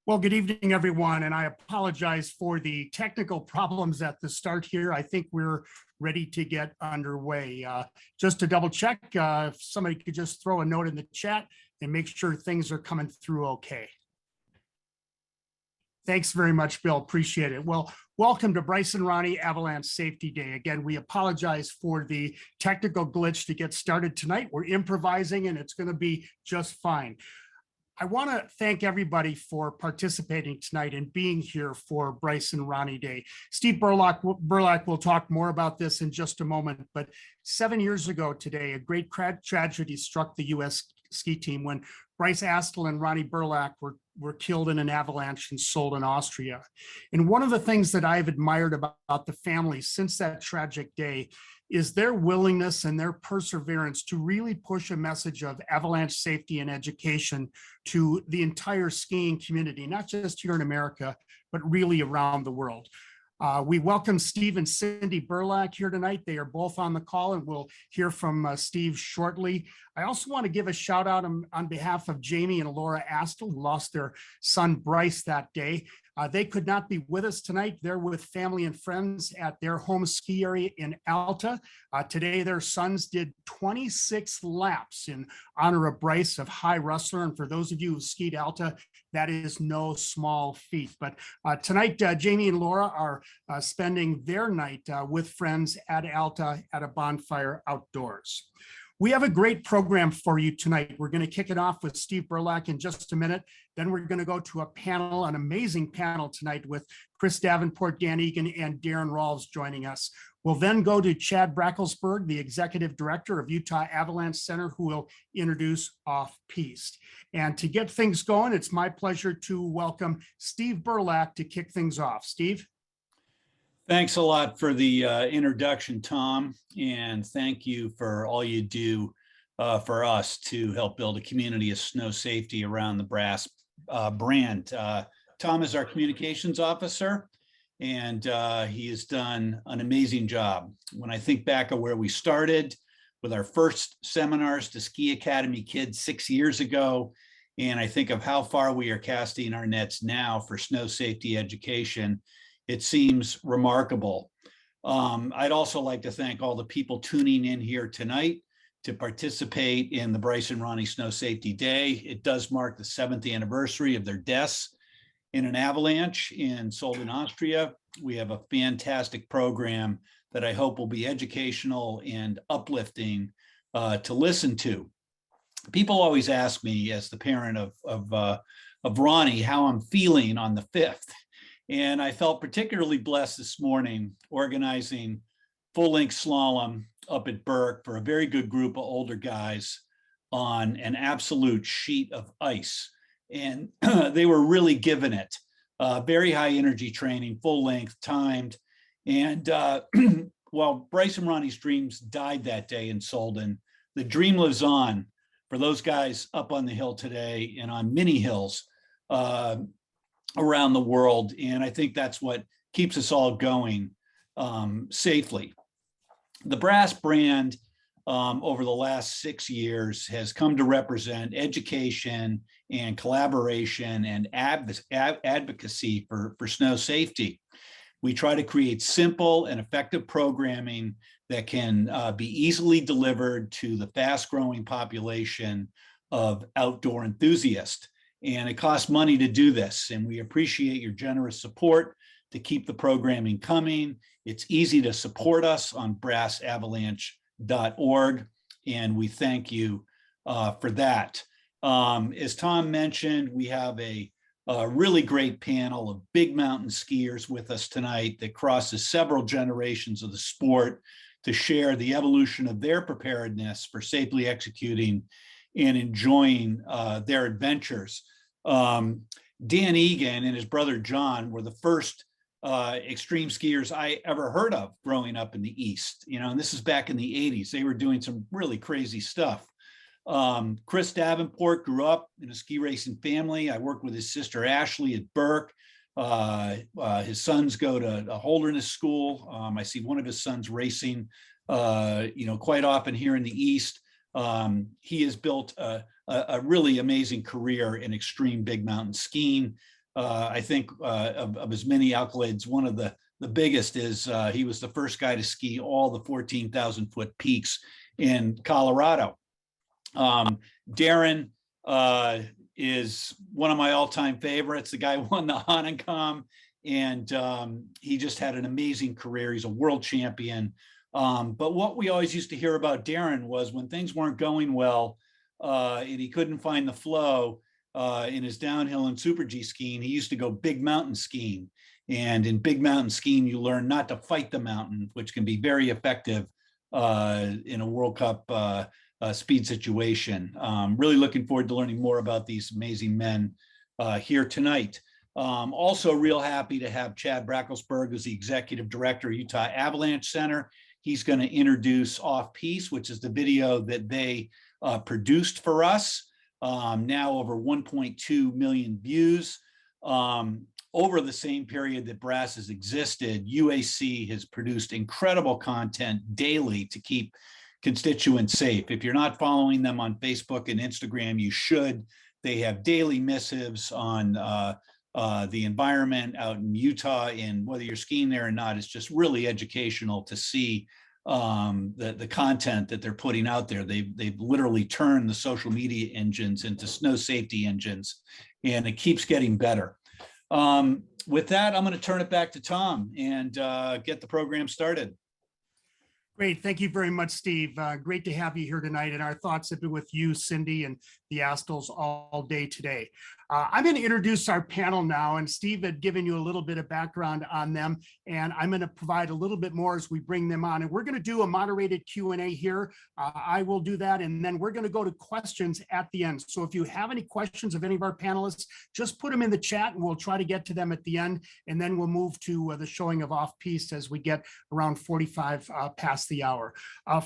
Well, good evening, everyone, and I apologize for the technical problems at the start here. I think we're ready to get underway. Just to double check, if somebody could just throw a note in the chat and make sure things are coming through okay. Thanks very much, Bill. Appreciate it. Well, welcome to Bryce Ronnie Avalanche Safety Day. Again, we apologize for the technical glitch to get started tonight. We're improvising and it's going to be just fine. I want to thank everybody for participating tonight and being here for Bryce and Ronnie Day. Steve Berlack will talk more about this in just a moment, but 7 years ago today, a great tragedy struck the U.S. ski team when Bryce Astle and Ronnie Berlack were killed in an avalanche in Solden, Austria. And one of the things that I've admired about the family since that tragic day is their willingness and their perseverance to really push a message of avalanche safety and education to the entire skiing community, not just here in America, but really around the world. We welcome Steve and Cindy Berlack here tonight. They are both on the call and we'll hear from Steve shortly. I also want to give a shout out on behalf of Jamie and Laura Astle, who lost their son Bryce that day. They could not be with us tonight. They're with family and friends at their home ski area in Alta. Today, their sons did 26 laps in honor of Bryce of High Rustler. And for those of you who skied Alta, that is no small feat. But tonight, Jamie and Laura are spending their night with friends at Alta at a bonfire outdoors. We have a great program for you tonight. We're going to kick it off with Steve Berlack in just a minute. Then we're going to go to a panel, an amazing panel tonight with Chris Davenport, Dan Egan, and Daron Rahlves joining us. We'll then go to Chad Brackelsberg, the Executive Director of Utah Avalanche Center, who will introduce Off Piste. And to get things going, it's my pleasure to welcome Steve Berlack to kick things off. Steve? Thanks a lot for the introduction, Tom, and thank you for all you do for us to help build a community of snow safety around the BRASS brand. Tom is our communications officer, and he has done an amazing job. When I think back of where we started with our first seminars to Ski Academy kids 6 years ago, and I think of how far we are casting our nets now for snow safety education, it seems remarkable. I'd also like to thank all the people tuning in here tonight to participate in the Bryce and Ronnie Snow Safety Day. It does mark the 7th anniversary of their deaths in an avalanche in Solden, Austria. We have a fantastic program that I hope will be educational and uplifting to listen to. People always ask me, as the parent of Ronnie, how I'm feeling on the 5th. And I felt particularly blessed this morning organizing full-length slalom up at Berk for a very good group of older guys on an absolute sheet of ice. And they were really giving it very high energy training, full length, timed. And while Bryce and Ronnie's dreams died that day in Solden, the dream lives on for those guys up on the hill today and on many hills around the world. And I think that's what keeps us all going safely. The BRASS brand over the last 6 years has come to represent education and collaboration and advocacy for snow safety. We try to create simple and effective programming that can be easily delivered to the fast-growing population of outdoor enthusiasts. And it costs money to do this, and we appreciate your generous support to keep the programming coming. It's easy to support us on brassavalanche.org, and we thank you for that. As Tom mentioned, we have a really great panel of big mountain skiers with us tonight that crosses several generations of the sport to share the evolution of their preparedness for safely executing and enjoying their adventures. Dan Egan and his brother John were the first extreme skiers I ever heard of growing up in the East, and this is back in the 80s. They were doing some really crazy stuff. Chris Davenport grew up in a ski racing family. I worked with his sister Ashley at Berk. His sons go to a Holderness school. I see one of his sons racing, quite often here in the East. He has built a really amazing career in extreme big mountain skiing. I think of his many accolades, one of the biggest is he was the first guy to ski all the 14,000 foot peaks in Colorado. Daron is one of my all-time favorites. The guy won the Hahnenkamm, and he just had an amazing career. He's a world champion. But what we always used to hear about Daron was when things weren't going well and he couldn't find the flow in his downhill and super G skiing, he used to go big mountain skiing. And in big mountain skiing, you learn not to fight the mountain, which can be very effective in a World Cup speed situation. Really looking forward to learning more about these amazing men here tonight. Also real happy to have Chad Brackelsberg as the executive director of Utah Avalanche Center. He's going to introduce Off Piste, which is the video that they produced for us. Now over 1.2 million views. Over the same period that BRASS has existed, UAC has produced incredible content daily to keep constituents safe. If you're not following them on Facebook and Instagram, you should. They have daily missives on the environment out in Utah, and whether you're skiing there or not, it's just really educational to see the content that they're putting out there. They've literally turned the social media engines into snow safety engines, and it keeps getting better. With that, I'm going to turn it back to Tom and get the program started. Great. Thank you very much, Steve. Great to have you here tonight. And our thoughts have been with you, Cindy, and the Astles all day today. I'm going to introduce our panel now, and Steve had given you a little bit of background on them, and I'm going to provide a little bit more as we bring them on. And we're going to do a moderated Q&A here. I will do that, and then we're going to go to questions at the end. So if you have any questions of any of our panelists, just put them in the chat, and we'll try to get to them at the end, and then we'll move to the showing of Off Piste as we get around 45 past the hour.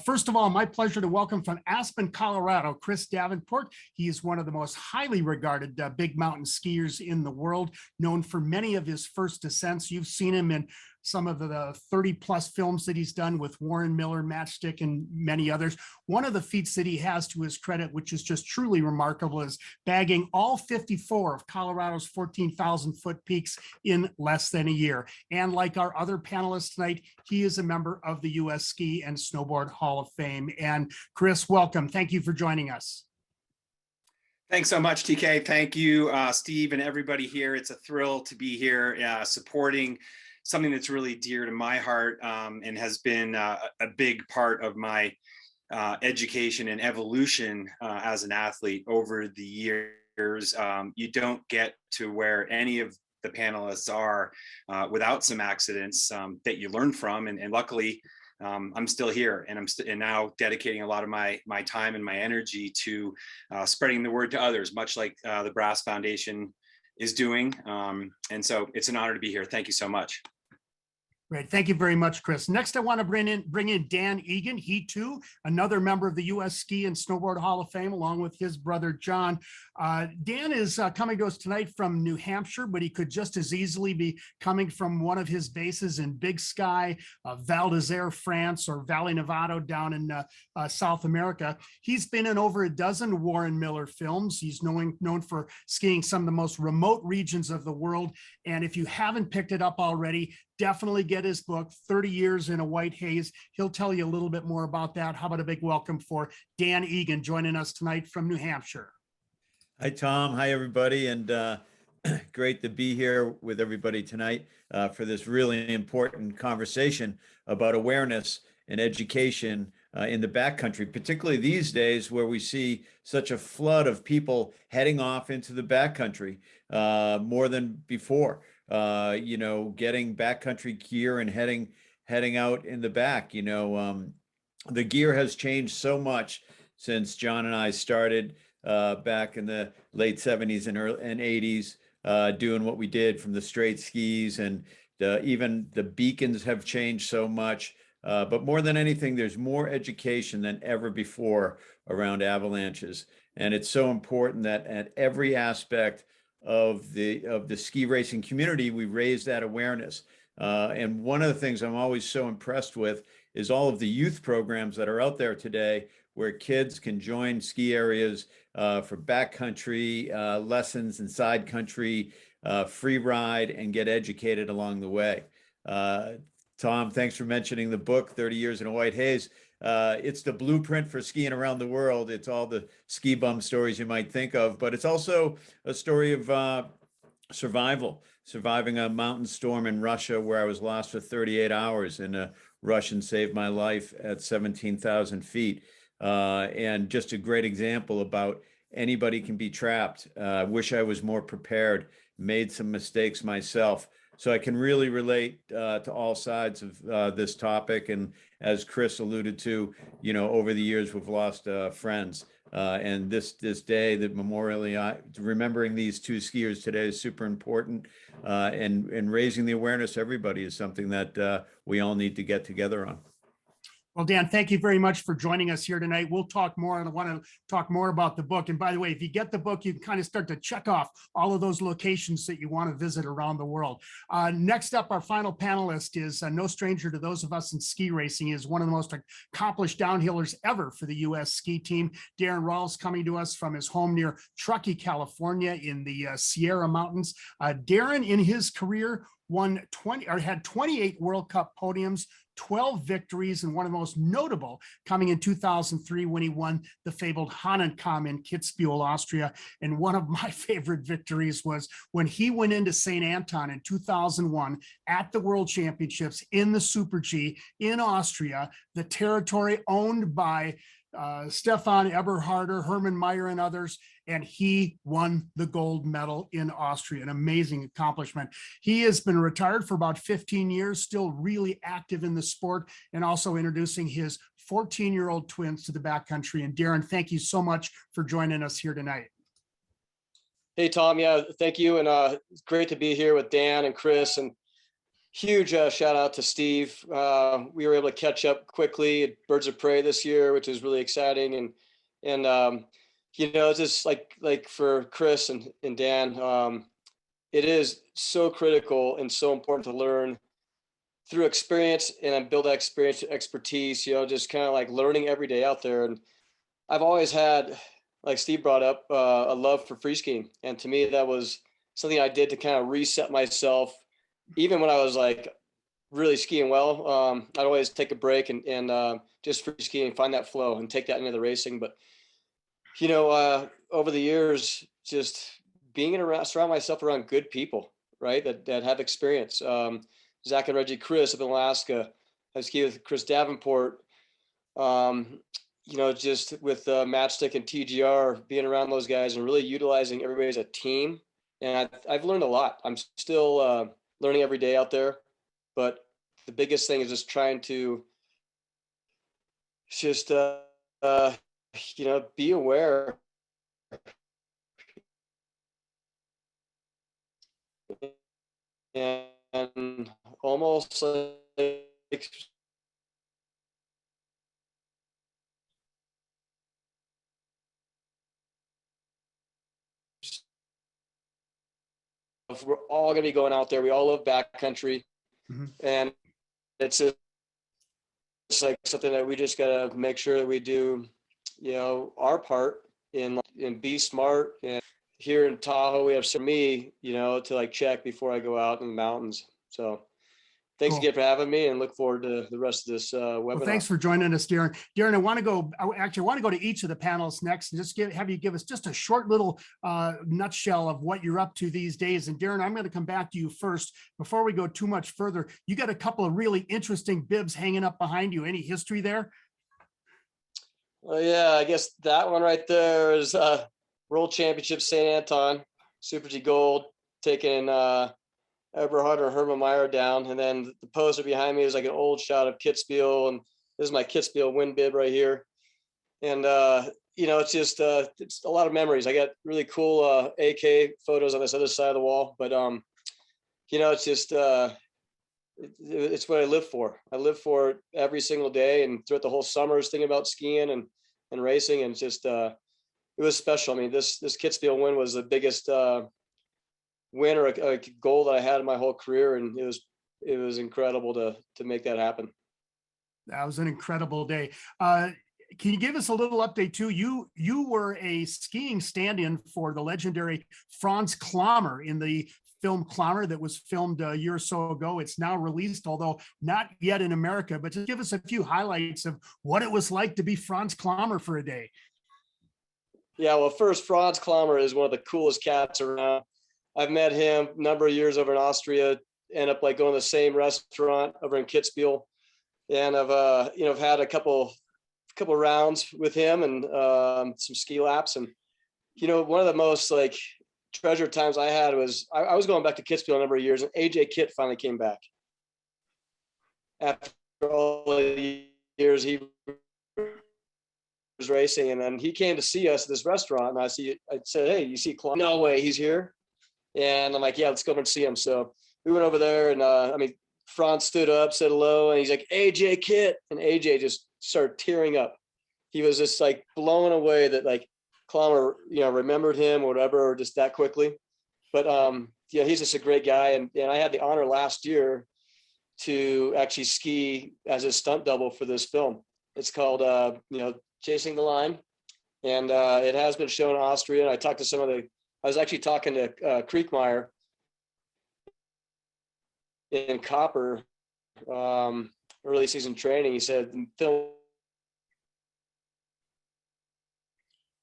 First of all, my pleasure to welcome from Aspen, Colorado, Chris Davenport. He is one of the most highly regarded big mountain skiers in the world, known for many of his first descents. You've seen him in some of the 30 plus films that he's done with Warren Miller, Matchstick, and many others. One of the feats that he has to his credit, which is just truly remarkable, is bagging all 54 of Colorado's 14,000 foot peaks in less than a year. And like our other panelists tonight, he is a member of the U.S. Ski and Snowboard Hall of Fame. And Chris, welcome. Thank you for joining us. Thanks so much, TK. Thank you, Steve, and everybody here. It's a thrill to be here supporting something that's really dear to my heart and has been a big part of my education and evolution as an athlete over the years. You don't get to where any of the panelists are without some accidents that you learn from. And luckily, I'm still here, and I'm now dedicating a lot of my time and my energy to spreading the word to others, much like the BRASS Foundation is doing. And so it's an honor to be here. Thank you so much. Great. Thank you very much, Chris. Next, I want to bring in Dan Egan. He too, another member of the U.S. Ski and Snowboard Hall of Fame, along with his brother, John. Dan is coming to us tonight from New Hampshire, but he could just as easily be coming from one of his bases in Big Sky, Val d'Isère, France, or Valley Nevado down in South America. He's been in over a dozen Warren Miller films. He's known for skiing some of the most remote regions of the world. And if you haven't picked it up already, definitely get his book, 30 Years in a White Haze. He'll tell you a little bit more about that. How about a big welcome for Dan Egan joining us tonight from New Hampshire. Hi, Tom. Hi, everybody. And great to be here with everybody tonight for this really important conversation about awareness and education in the backcountry, particularly these days where we see such a flood of people heading off into the backcountry more than before. Getting backcountry gear and heading out in the back. The gear has changed so much since John and I started back in the late 70s and 80s, doing what we did from the straight skis, and even the beacons have changed so much. But more than anything, there's more education than ever before around avalanches. And it's so important that at every aspect of the ski racing community, we raise that awareness. And one of the things I'm always so impressed with is all of the youth programs that are out there today, where kids can join ski areas for backcountry lessons and side country, free ride, and get educated along the way. Tom, thanks for mentioning the book, 30 Years in a White Haze. It's the blueprint for skiing around the world. It's all the ski bum stories you might think of, but it's also a story of surviving a mountain storm in Russia where I was lost for 38 hours and a Russian saved my life at 17,000 feet. And just a great example about anybody can be trapped. Wish I was more prepared, made some mistakes myself. So I can really relate to all sides of this topic. And as Chris alluded to, over the years, we've lost friends. And this day, that remembering these two skiers today is super important. And raising the awareness, everybody, is something that we all need to get together on. Well, Dan, thank you very much for joining us here tonight. We'll talk more, and I want to talk more about the book. And by the way, if you get the book, you can kind of start to check off all of those locations that you want to visit around the world. Next up, our final panelist is no stranger to those of us in ski racing. He is one of the most accomplished downhillers ever for the U.S. ski team. Daron Rahlves, coming to us from his home near Truckee, California, in the Sierra Mountains. Daron, in his career, had 28 World Cup podiums, 12 victories, and one of the most notable coming in 2003 when he won the fabled Hahnenkamm in Kitzbühel, Austria. And one of my favorite victories was when he went into St. Anton in 2001 at the World Championships in the Super G in Austria, the territory owned by Stefan Eberharder, Hermann Maier, and others, and he won the gold medal in Austria, an amazing accomplishment. He has been retired for about 15 years, still really active in the sport, and also introducing his 14-year-old twins to the backcountry. And Daron, thank you so much for joining us here tonight. Hey, Tom. Yeah, thank you. And it's great to be here with Dan and Chris, and huge shout out to Steve. We were able to catch up quickly at Birds of Prey this year, which is really exciting. And just like for Chris and Dan, it is so critical and so important to learn through experience and build that experience, expertise, just kind of like learning every day out there. And I've always had, like Steve brought up, a love for free skiing. And to me, that was something I did to kind of reset myself. Even when I was like really skiing well, I'd always take a break and just free ski and find that flow and take that into the racing. But, over the years, just being surround myself around good people, right, that have experience. Zach and Reggie Chris up in Alaska, I skied with Chris Davenport, just with Matchstick and TGR, being around those guys and really utilizing everybody as a team. And I've learned a lot. I'm still learning every day out there, but the biggest thing is just trying to just be aware and almost like we're all going to be going out there. We all love backcountry. Mm-hmm. And it's like something that we just got to make sure that we do, our part in be smart. And here in Tahoe, we have me, to like check before I go out in the mountains. So thanks again for having me, and look forward to the rest of this webinar. Well, thanks for joining us, Daron. Daron, I want to go to each of the panelists next and just have you give us just a short little nutshell of what you're up to these days. And Daron, I'm going to come back to you first. Before we go too much further, you got a couple of really interesting bibs hanging up behind you. Any history there? Well, yeah, I guess that one right there is World Championship St. Anton, Super G Gold, taking Eberhard or Hermann Maier down. And then the poster behind me is like an old shot of Kitzbühel. And this is my Kitzbühel wind bib right here. And, it's just, it's a lot of memories. I got really cool AK photos on this other side of the wall, but, it's just, it's what I live for. I live for it every single day, and throughout the whole summers thinking about skiing and racing. And just, it was special. I mean, this Kitzbühel win was the biggest, win or a goal that I had in my whole career, and it was incredible to make that happen. That was an incredible day. can you give us a little update too? You were a skiing stand-in for the legendary Franz Klammer in the film Klammer that was filmed a year or so ago. It's now released, although not yet in America, but just give us a few highlights of what it was like to be Franz Klammer for a day. Yeah, well, first, Franz Klammer is one of the coolest cats around. I've met him a number of years over in Austria, end up like going to the same restaurant over in Kitzbühel. And I've had a couple rounds with him and some ski laps. And, one of the most like treasure times I had was I was going back to Kitzbühel a number of years, and AJ Kitt finally came back. After all the years he was racing, and then he came to see us at this restaurant, and I said, "Hey, you see Clark?" No way, he's here. And I'm like, "Yeah, let's go over and see him." So we went over there, and Franz stood up, said hello, and he's like, "AJ Kitt," and AJ just started tearing up. He was just like blown away that like Klammer, remembered him or whatever, or just that quickly. But he's just a great guy, and I had the honor last year to actually ski as a stunt double for this film. It's called Chasing the Line, and it has been shown in Austria. And I talked to I was actually talking to Kriegmeyer in Copper early season training. He said, "Film,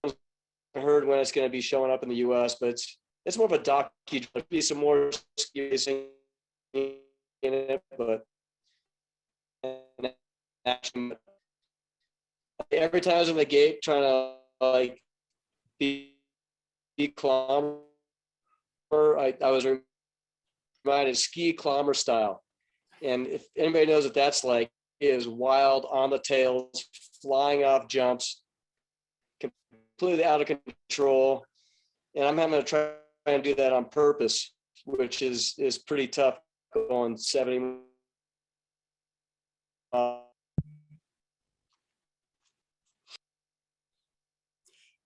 I heard when it's going to be showing up in the U.S., but it's more of a docu. There'll be some more ski racing in it, but every time I was in the gate trying to like be Klammer, I was reminded ski Klammer style. And if anybody knows what that's like, it is wild on the tails, flying off jumps, completely out of control. And I'm having to try and do that on purpose, which is pretty tough going 70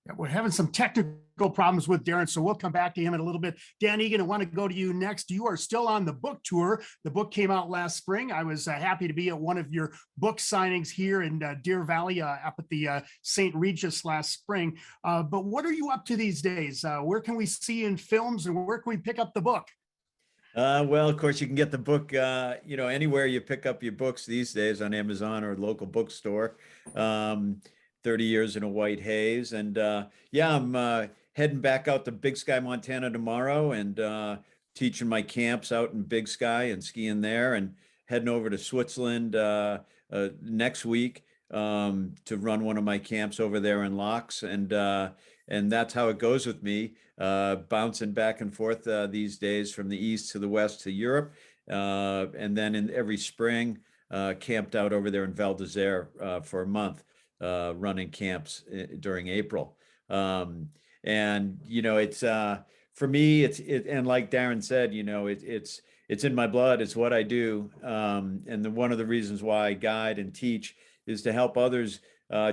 Yeah, we're having some technical problems with Daron, so we'll come back to him in a little bit. Dan Egan, I want to go to you next. You are still on the book tour. The book came out last spring. I was happy to be at one of your book signings here in Deer Valley up at the St. Regis last spring. But what are you up to these days? Where can we see in films, and where can we pick up the book? Well, of course, you can get the book, anywhere you pick up your books these days, on Amazon or local bookstore. 30 Years in a White Haze. And I'm heading back out to Big Sky, Montana tomorrow, and teaching my camps out in Big Sky and skiing there, and heading over to Switzerland next week to run one of my camps over there in Locks. And that's how it goes with me, bouncing back and forth these days from the east to the west to Europe. And then in every spring, camped out over there in Val d'Isere for a month, running camps during April. And it's for me, and like Daron said, it's in my blood. It's what I do. And one of the reasons why I guide and teach is to help others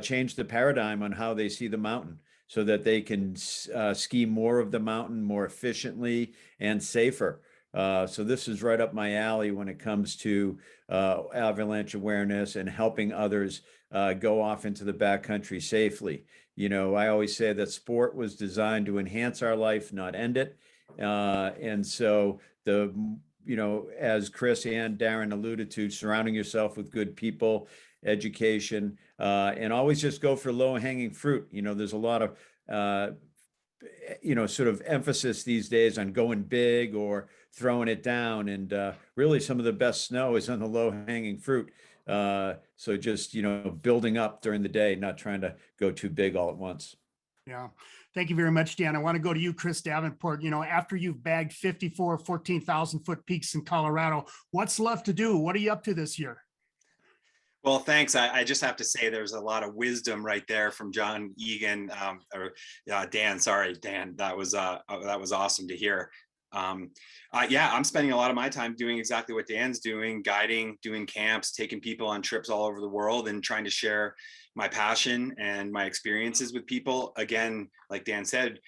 change the paradigm on how they see the mountain, so that they can ski more of the mountain more efficiently and safer. So this is right up my alley when it comes to avalanche awareness and helping others go off into the backcountry safely. I always say that sport was designed to enhance our life, not end it. And so as Chris and Daron alluded to, surrounding yourself with good people, education, and always just go for low-hanging fruit. There's a lot of sort of emphasis these days on going big or throwing it down, and really some of the best snow is on the low-hanging fruit. So just building up during the day, not trying to go too big all at once. Yeah. Thank you very much, Dan. I want to go to you, Chris Davenport. After you've bagged 54 14,000-foot peaks in Colorado, what's left to do? What are you up to this year? Well, thanks. I just have to say there's a lot of wisdom right there from John Egan, Dan. Sorry, Dan. That was awesome to hear. Yeah, I'm spending a lot of my time doing exactly what Dan's doing, guiding, doing camps, taking people on trips all over the world and trying to share my passion and my experiences with people. Again, like Dan said,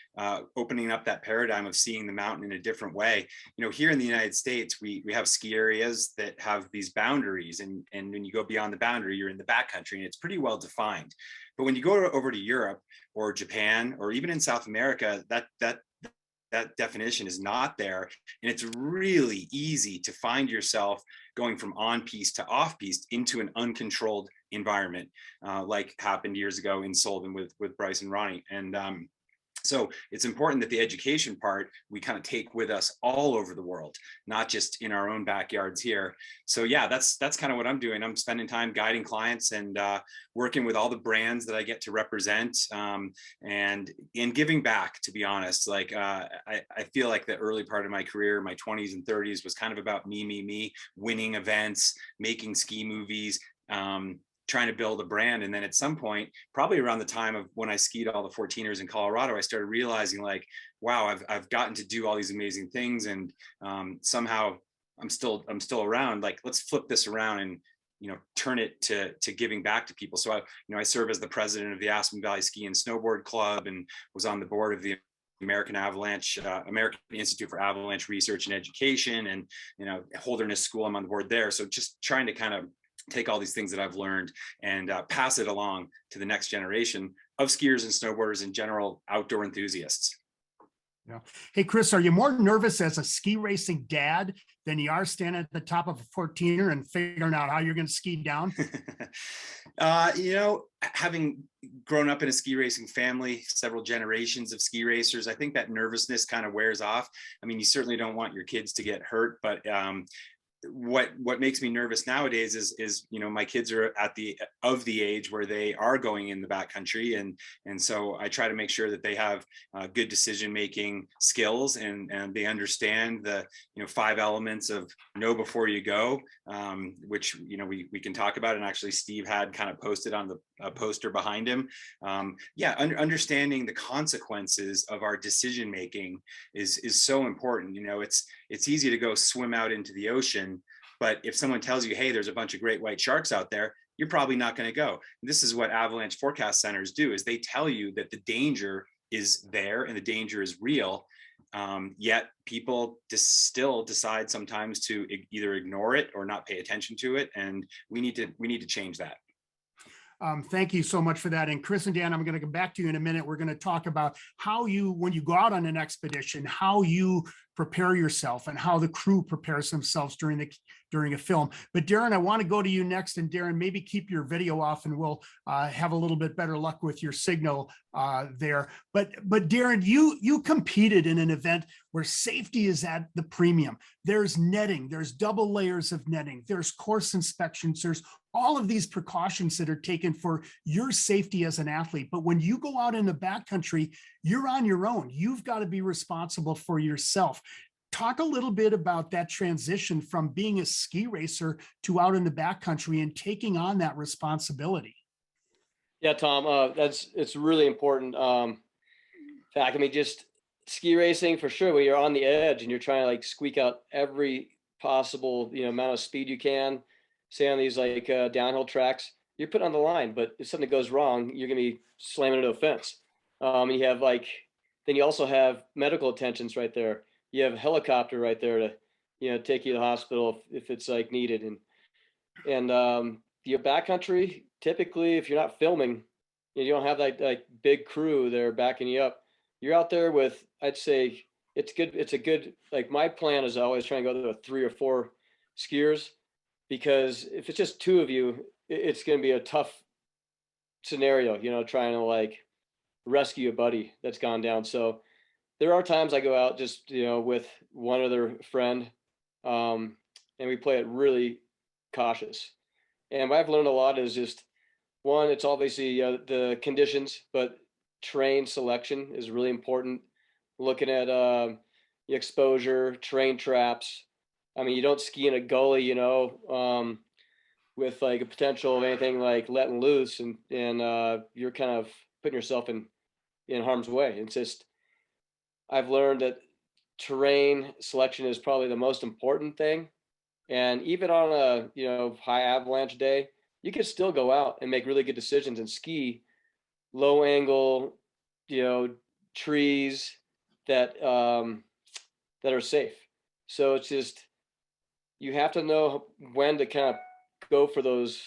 opening up that paradigm of seeing the mountain in a different way. You know, here in the United States, we have ski areas that have these boundaries, and when you go beyond the boundary, you're in the backcountry, and it's pretty well defined. But when you go over to Europe or Japan, or even in South America, that definition is not there. And it's really easy to find yourself going from on piste to off piste into an uncontrolled environment, like happened years ago in Solden with Bryce and Ronnie. And so it's important that the education part we kind of take with us all over the world, not just in our own backyards here. So yeah, that's kind of what I'm doing. I'm spending time guiding clients and working with all the brands that I get to represent, and in giving back, to be honest. Like I feel like the early part of my career, my 20s and 30s, was kind of about me, winning events, making ski movies, trying to build a brand. And then at some point, probably around the time of when I skied all the 14ers in Colorado, I started realizing, like, wow, I've gotten to do all these amazing things, and somehow I'm still around. Like, let's flip this around and, you know, turn it to giving back to people. So I serve as the president of the Aspen Valley Ski and Snowboard Club, and was on the board of the American Institute for Avalanche Research and Education, and, you know, Holderness School, I'm on the board there. So just trying to kind of take all these things that I've learned and pass it along to the next generation of skiers and snowboarders and general outdoor enthusiasts. Yeah. Hey, Chris, are you more nervous as a ski racing dad than you are standing at the top of a 14er and figuring out how you're going to ski down? You know, having grown up in a ski racing family, several generations of ski racers, I think that nervousness kind of wears off. I mean, you certainly don't want your kids to get hurt, but what makes me nervous nowadays is, you know, my kids are at the age where they are going in the backcountry, and so I try to make sure that they have good decision making skills, and they understand the, you know, 5 elements of know before you go, which, you know, we can talk about, and actually Steve had kind of posted on the poster behind him. Understanding the consequences of our decision making is so important. You know, it's easy to go swim out into the ocean, but if someone tells you, hey, there's a bunch of great white sharks out there, you're probably not going to go. And this is what avalanche forecast centers do, is they tell you that the danger is there and the danger is real. Yet people still decide sometimes to either ignore it or not pay attention to it. And we need to change that. Thank you so much for that. And Chris and Dan, I'm going to come back to you in a minute. We're going to talk about how you, when you go out on an expedition, how you prepare yourself and how the crew prepares themselves during a film. But Daron, I want to go to you next. And Daron, maybe keep your video off and we'll have a little bit better luck with your signal there. But Daron, you competed in an event where safety is at the premium. There's netting, there's double layers of netting, there's course inspections, there's all of these precautions that are taken for your safety as an athlete. But when you go out in the backcountry, you're on your own. You've got to be responsible for yourself. Talk a little bit about that transition from being a ski racer to out in the backcountry and taking on that responsibility. Yeah, Tom, it's really important. In fact, I mean, just ski racing for sure, when you're on the edge and you're trying to like squeak out every possible, you know, amount of speed you can, say on these like downhill tracks, you're put on the line, but if something goes wrong, you're going to be slamming into a fence. You have then you also have medical attentions right there. You have a helicopter right there to, you know, take you to the hospital if it's like needed. And your backcountry, typically, if you're not filming, you don't have that like big crew there backing you up. You're out there with, I'd say it's good. It's a good, like my plan is always trying to go to 3 or 4 skiers, because if it's just 2 of you, it's going to be a tough scenario, you know, trying to like rescue a buddy that's gone down. So there are times I go out just, you know, with one other friend, and we play it really cautious. And what I've learned a lot is just, one, it's obviously the conditions, but terrain selection is really important. Looking at the exposure, terrain traps. I mean, you don't ski in a gully, you know, with like a potential of anything like letting loose, and you're kind of putting yourself in harm's way. It's just, I've learned that terrain selection is probably the most important thing. And even on a, high avalanche day, you can still go out and make really good decisions and ski low angle, trees that that are safe. So it's just, you have to know when to kind of go for those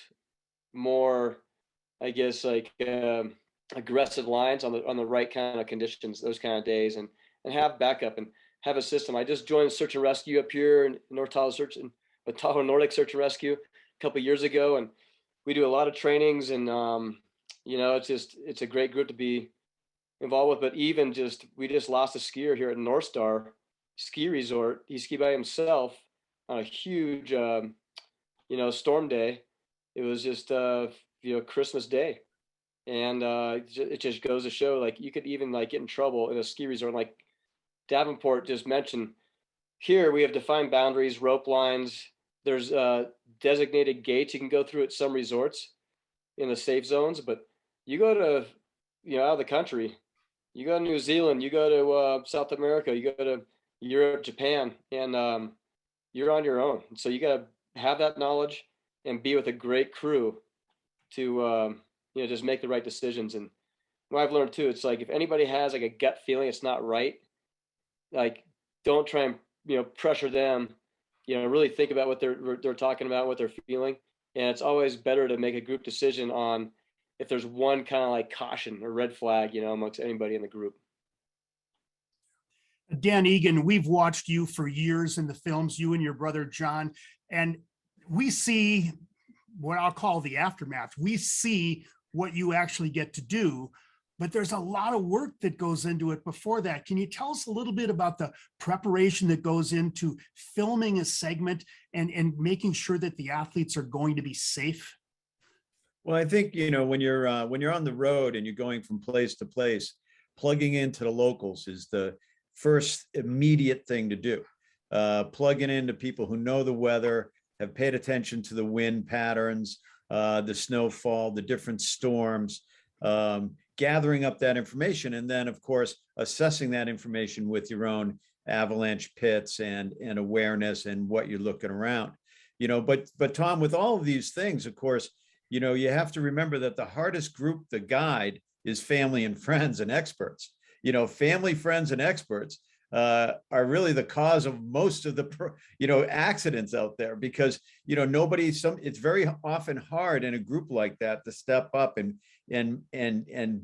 more, I guess, like aggressive lines on the right kind of conditions, those kind of days, and have backup and have a system. I just joined search and rescue up here in North Tahoe Nordic Search and Rescue a couple of years ago, and we do a lot of trainings, and it's a great group to be involved with. But even we just lost a skier here at North Star Ski Resort. He skied by himself on a huge storm day. It was just Christmas Day, and it just goes to show, like, you could even like get in trouble in a ski resort. Like Davenport just mentioned, here we have defined boundaries, rope lines. There's designated gates you can go through at some resorts in the safe zones, but you go to out of the country, you go to New Zealand, you go to South America, you go to Europe, Japan, and you're on your own. So you got to have that knowledge and be with a great crew to just make the right decisions. And what I've learned too, it's like, if anybody has like a gut feeling it's not right, like, don't try and pressure them. Really think about what they're talking about, what they're feeling. And it's always better to make a group decision on if there's one kind of like caution or red flag, amongst anybody in the group. Dan Egan, we've watched you for years in the films, you and your brother John, and we see what I'll call the aftermath. We see what you actually get to do, but there's a lot of work that goes into it before that. Can you tell us a little bit about the preparation that goes into filming a segment and making sure that the athletes are going to be safe? Well, I think, when you're on the road and you're going from place to place, plugging into the locals is the first immediate thing to do. Plugging into people who know the weather, have paid attention to the wind patterns, the snowfall, the different storms, gathering up that information, and then, of course, assessing that information with your own avalanche pits and awareness and what you're looking around. But Tom, with all of these things, of course, you have to remember that the hardest group to guide is family and friends and experts. Family, friends, and experts are really the cause of most of the accidents out there, because it's very often hard in a group like that to step up and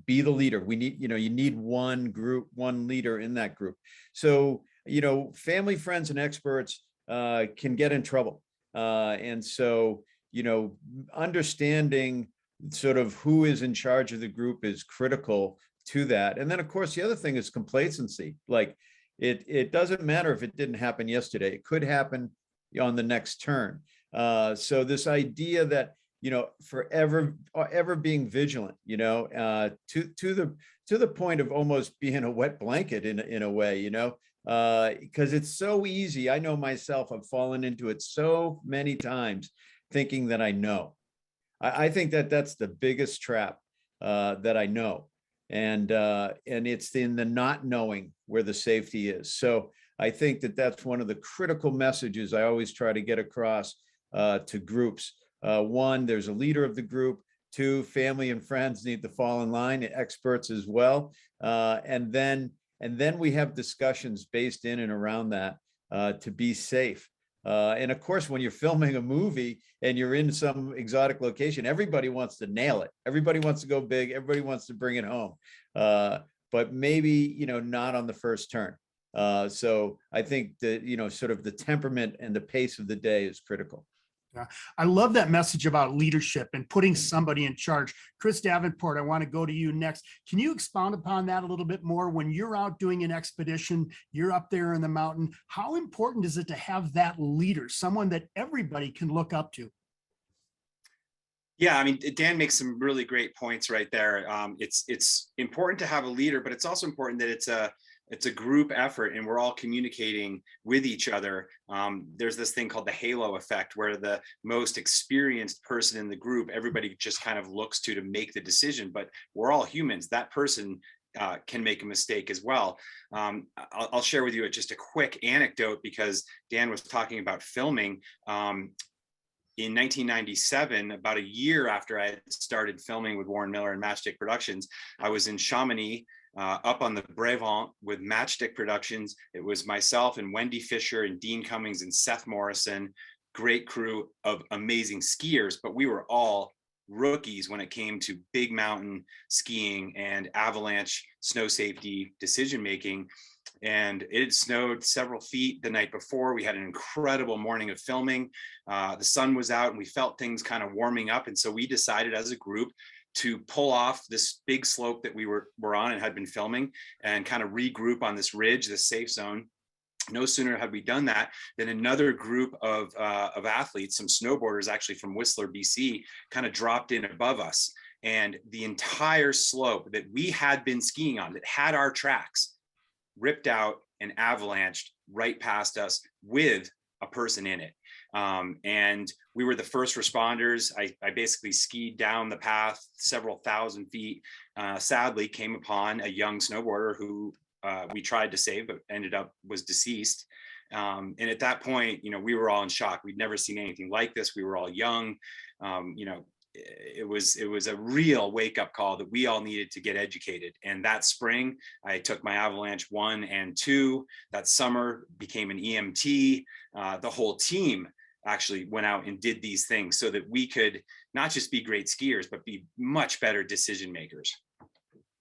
be the leader. We need, you need one leader in that group. So family, friends, and experts can get in trouble, and so understanding sort of who is in charge of the group is critical to that. And then, of course, the other thing is complacency. Like, it doesn't matter if it didn't happen yesterday, it could happen on the next turn. So this idea that, forever ever being vigilant, to the point of almost being a wet blanket in a way, because it's so easy. I know myself, I've fallen into it so many times, thinking that I know. I think that that's the biggest trap that I know. And it's in the not knowing where the safety is. So I think that that's one of the critical messages I always try to get across to groups. One, there's a leader of the group. Two, family and friends need to fall in line, experts as well. And then we have discussions based in and around that to be safe. And of course, when you're filming a movie and you're in some exotic location, everybody wants to nail it. Everybody wants to go big. Everybody wants to bring it home. But maybe, not on the first turn. So I think that, sort of the temperament and the pace of the day is critical. Yeah, I love that message about leadership and putting somebody in charge. Chris Davenport, I want to go to you next. Can you expound upon that a little bit more? When you're out doing an expedition, you're up there in the mountain, how important is it to have that leader, someone that everybody can look up to? Yeah, I mean, Dan makes some really great points right there. It's important to have a leader, but it's also important that it's a group effort and we're all communicating with each other. There's this thing called the halo effect, where the most experienced person in the group, everybody just kind of looks to make the decision, but we're all humans. That person can make a mistake as well. I'll share with you just a quick anecdote, because Dan was talking about filming. In 1997, about a year after I had started filming with Warren Miller and Matchstick Productions, I was in Chamonix, up on the Brevant with Matchstick Productions. It was myself and Wendy Fisher and Dean Cummings and Seth Morrison, great crew of amazing skiers, but we were all rookies when it came to big mountain skiing and avalanche snow safety decision making. And it had snowed several feet the night before. We had an incredible morning of filming. The sun was out and we felt things kind of warming up. And so we decided as a group to pull off this big slope that we were on and had been filming, and kind of regroup on this ridge, this safe zone. No sooner had we done that than another group of athletes, some snowboarders actually from Whistler, BC, kind of dropped in above us. And the entire slope that we had been skiing on, that had our tracks, ripped out and avalanched right past us with a person in it. And we were the first responders. I basically skied down the path several thousand feet, sadly came upon a young snowboarder who we tried to save, but ended up was deceased. And at that point, we were all in shock. We'd never seen anything like this. We were all young. It was a real wake-up call that we all needed to get educated. And that spring, I took my Avalanche 1 and 2. That summer, became an EMT. The whole team actually went out and did these things so that we could not just be great skiers, but be much better decision makers.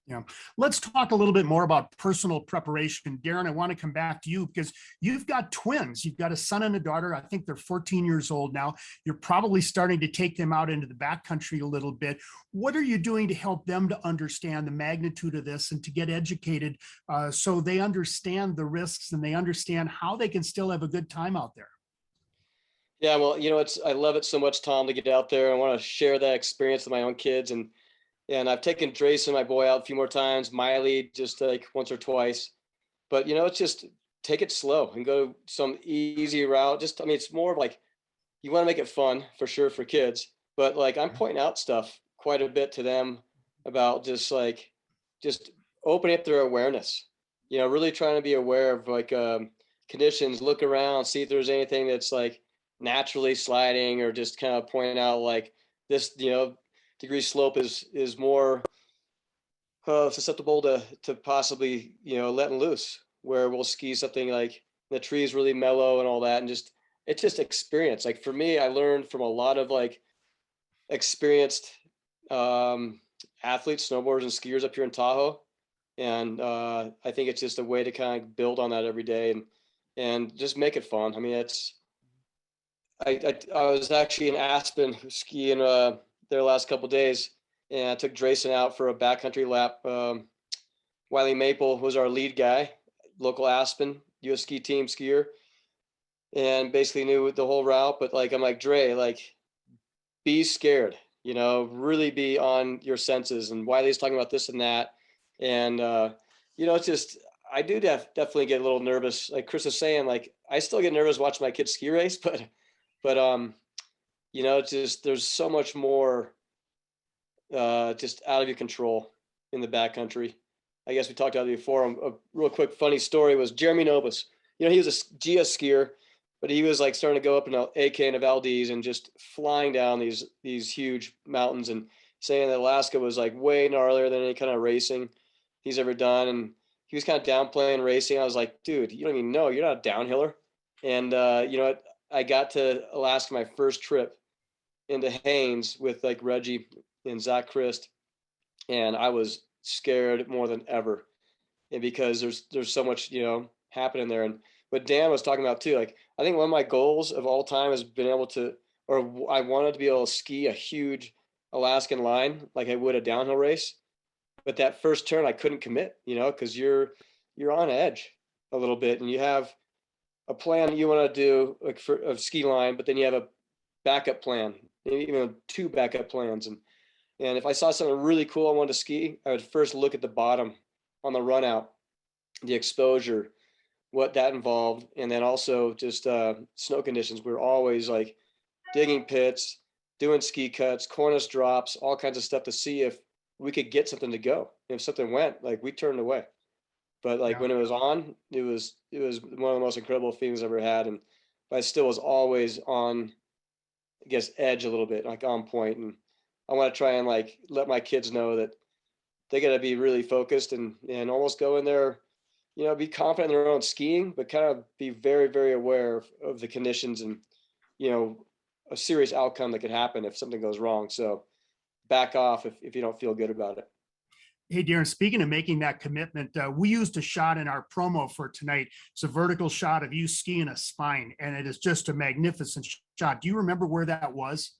Yeah. Let's talk a little bit more about personal preparation. Daron, I want to come back to you because you've got twins. You've got a son and a daughter. I think they're 14 years old now. You're probably starting to take them out into the backcountry a little bit. What are you doing to help them to understand the magnitude of this and to get educated so they understand the risks and they understand how they can still have a good time out there? Yeah, well, I love it so much, Tom, to get out there. I want to share that experience with my own kids. And I've taken Drayson, my boy, out a few more times, Miley just like once or twice. But, it's just take it slow and go some easy route. It's more of like, you want to make it fun for sure for kids. But like, I'm pointing out stuff quite a bit to them about just opening up their awareness, really trying to be aware of like conditions, look around, see if there's anything that's like naturally sliding, or just kind of pointing out like this, degree slope is more susceptible to possibly letting loose, where we'll ski something like the trees really mellow and all that, and it's just experience. Like for me, I learned from a lot of like experienced athletes, snowboarders and skiers up here in Tahoe, and I think it's just a way to kind of build on that every day and just make it fun. I was actually in Aspen skiing their last couple of days, and I took Drayson out for a backcountry lap. Wiley Maple was our lead guy, local Aspen U.S. ski team skier, and basically knew the whole route. But like, I'm like, Dre, like, be scared, really be on your senses. And Wiley's talking about this and that, and it's just, I do definitely get a little nervous. Like Chris was saying, like, I still get nervous watching my kids ski race, but there's so much more just out of your control in the backcountry. I guess we talked about it before. A real quick funny story was Jeremy Nobis. He was a GS skier, but he was like starting to go up in AK and Valdez and just flying down these huge mountains, and saying that Alaska was like way gnarlier than any kind of racing he's ever done. And he was kind of downplaying racing. I was like, dude, you don't even know. You're not a downhiller. And I got to Alaska my first trip into Haines with like Reggie and Zach Christ, and I was scared more than ever, and because there's so much happening there. And what Dan was talking about too, like, I think one of my goals of all time has been able to, or I wanted to be able to ski a huge Alaskan line like I would a downhill race, but that first turn I couldn't commit, because you're on edge a little bit, and you have a plan you want to do like for a ski line, but then you have a backup plan, even two backup plans. And if I saw something really cool I wanted to ski, I would first look at the bottom on the run out, the exposure, what that involved. And then also just snow conditions. We're always like digging pits, doing ski cuts, cornice drops, all kinds of stuff to see if we could get something to go. If something went, like, we turned away. But like Yeah. when it was on, it was one of the most incredible feelings I've ever had. And but I still was always on, I guess, edge a little bit, like on point. And I want to try and like let my kids know that they got to be really focused and almost go in there, be confident in their own skiing, but kind of be very, very aware of the conditions and, a serious outcome that could happen if something goes wrong. So back off if you don't feel good about it. Hey, Darren, speaking of making that commitment, we used a shot in our promo for tonight. It's a vertical shot of you skiing a spine, and it is just a magnificent shot. Do you remember where that was?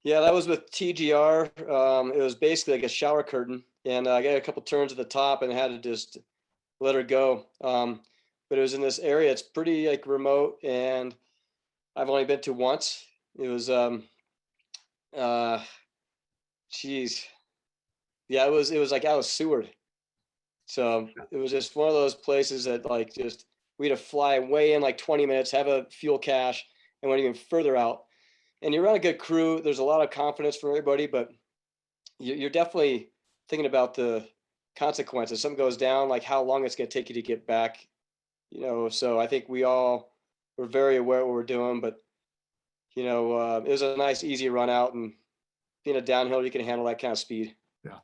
Yeah, that was with TGR. It was basically like a shower curtain, and I got a couple turns at the top and had to just let her go. But it was in this area. It's pretty like remote, and I've only been to once. It was, geez, yeah, it was like out of Seward. So it was just one of those places that like just we had to fly way in like 20 minutes, have a fuel cache, and went even further out. And you're on a good crew. There's a lot of confidence from everybody, but you're definitely thinking about the consequences. Something goes down, like how long it's going to take you to get back. So I think we all were very aware of what we're doing, but it was a nice, easy run out, and being a downhill, you can handle that kind of speed. Yeah,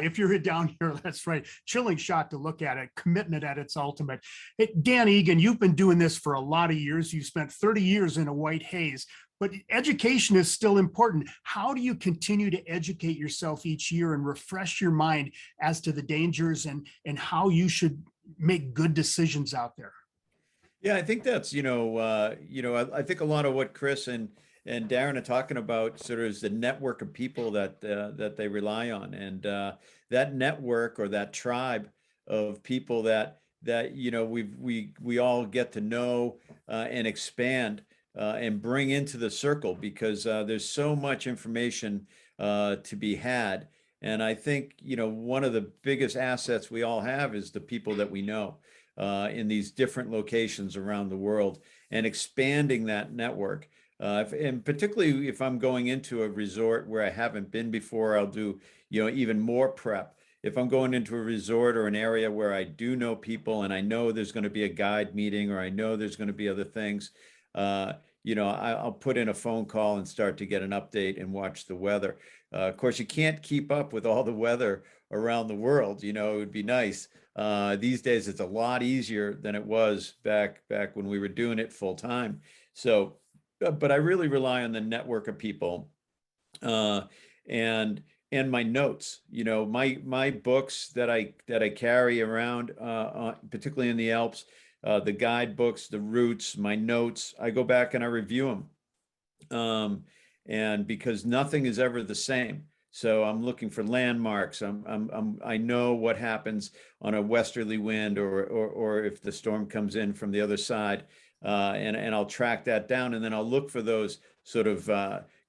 if you're down here, that's right. Chilling shot to look at it, commitment at its ultimate. Hey, Dan Egan, you've been doing this for a lot of years. You've spent 30 years in a white haze, but education is still important. How do you continue to educate yourself each year and refresh your mind as to the dangers and how you should make good decisions out there? Yeah, I think that's, I think a lot of what Chris and Daron are talking about sort of is the network of people that they rely on, and that network or that tribe of people that we all get to know and expand and bring into the circle, because there's so much information to be had. And I think, one of the biggest assets we all have is the people that we know in these different locations around the world, and expanding that network. And particularly if I'm going into a resort where I haven't been before, I'll do, even more prep. If I'm going into a resort or an area where I do know people and I know there's going to be a guide meeting, or I know there's going to be other things, I'll put in a phone call and start to get an update and watch the weather. Of course, you can't keep up with all the weather around the world. It would be nice. These days, it's a lot easier than it was back when we were doing it full time. So, but I really rely on the network of people, and my notes. My books that I carry around, particularly in the Alps, the guidebooks, the routes, my notes. I go back and I review them, and because nothing is ever the same. So I'm looking for landmarks. I know what happens on a westerly wind, or if the storm comes in from the other side, and I'll track that down, and then I'll look for those sort of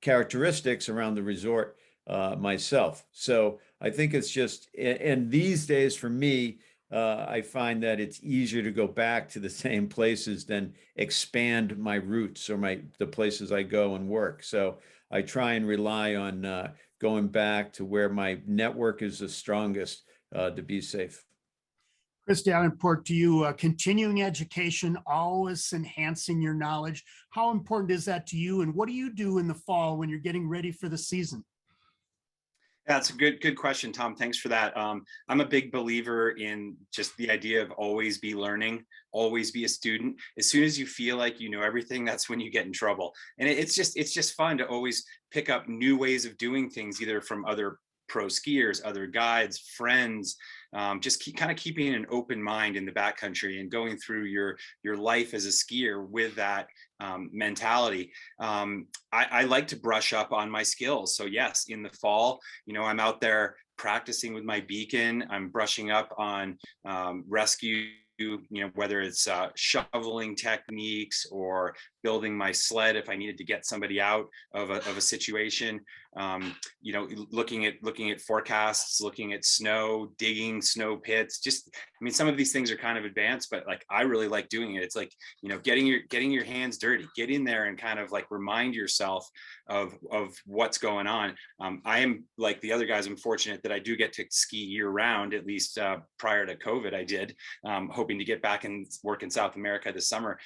characteristics around the resort myself. So I think it's just, and these days for me, I find that it's easier to go back to the same places than expand my routes or the places I go and work. So I try and rely on going back to where my network is the strongest to be safe. Chris Davenport, to you, continuing education, always enhancing your knowledge. How important is that to you? And what do you do in the fall when you're getting ready for the season? That's a good question, Tom. Thanks for that. I'm a big believer in just the idea of always be learning, always be a student. As soon as you feel like you know everything, that's when you get in trouble. And it's just fun to always pick up new ways of doing things, either from other pro skiers, other guides, friends. Just kind of keeping an open mind in the backcountry and going through your life as a skier with that mentality. I like to brush up on my skills. So yes, in the fall, I'm out there practicing with my beacon. I'm brushing up on rescue, whether it's shoveling techniques or building my sled if I needed to get somebody out of a situation. you know, looking at forecasts, looking at snow, digging snow pits. Just, I mean, some of these things are kind of advanced, but like I really like doing it. It's like, you know, getting your hands dirty, get in there and kind of like remind yourself of what's going on. I am like the other guys, I'm fortunate that I do get to ski year round, at least prior to COVID I did, hoping to get back and work in South America this summer.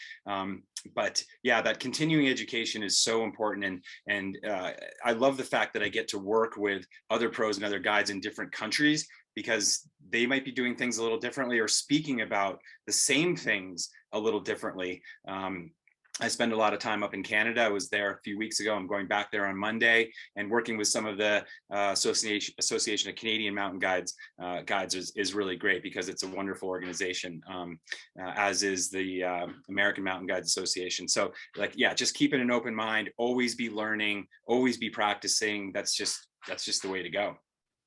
But yeah, that continuing education is so important. And I love the fact that I get to work with other pros and other guides in different countries, because they might be doing things a little differently or speaking about the same things a little differently. I spend a lot of time up in Canada. I was there a few weeks ago. I'm going back there on Monday, and working with some of the Association of Canadian Mountain Guides is really great, because it's a wonderful organization, as is the American Mountain Guides Association. So like, yeah, just keeping an open mind, always be learning, always be practicing. That's just the way to go.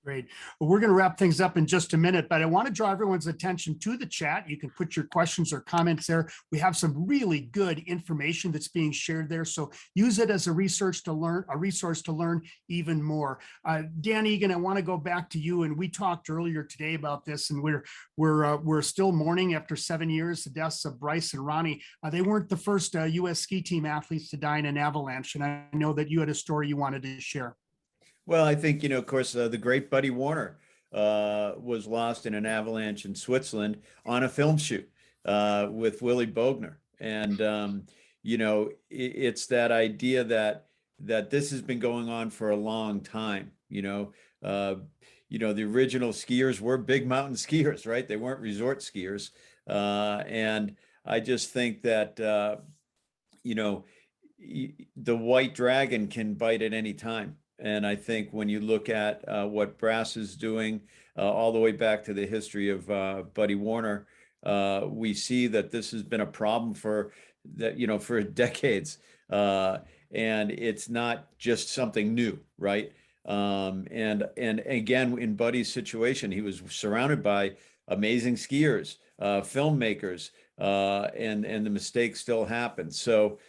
Great. Well, we're going to wrap things up in just a minute, but I want to draw everyone's attention to the chat. You can put your questions or comments there. We have some really good information that's being shared there, so use it as a resource to learn even more. Dan Egan, I want to go back to you, and we talked earlier today about this, and we're still mourning after 7 years the deaths of Bryce and Ronnie. They weren't the first U.S. ski team athletes to die in an avalanche, and I know that you had a story you wanted to share. Well, I think, you know, of course, the great Buddy Warner was lost in an avalanche in Switzerland on a film shoot with Willie Bogner. And, you know, it's that idea that this has been going on for a long time. You know, the original skiers were big mountain skiers, right? They weren't resort skiers. And I just think that, you know, the white dragon can bite at any time. And I think when you look at what BRASS is doing, all the way back to the history of Buddy Warner, we see that this has been a problem for decades, and it's not just something new, right? And again, in Buddy's situation, he was surrounded by amazing skiers, filmmakers, and the mistakes still happen. So.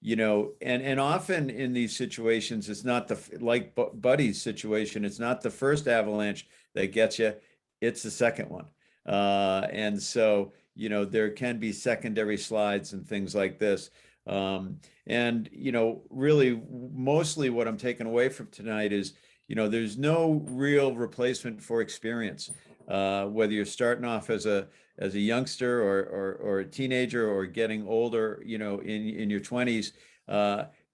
You know, and often in these situations, it's not like Buddy's situation, it's not the first avalanche that gets you, it's the second one. And so, you know, there can be secondary slides and things like this. And, you know, really, mostly what I'm taking away from tonight is, you know, there's no real replacement for experience. Whether you're starting off as a youngster or a teenager or getting older, you know, in your 20s,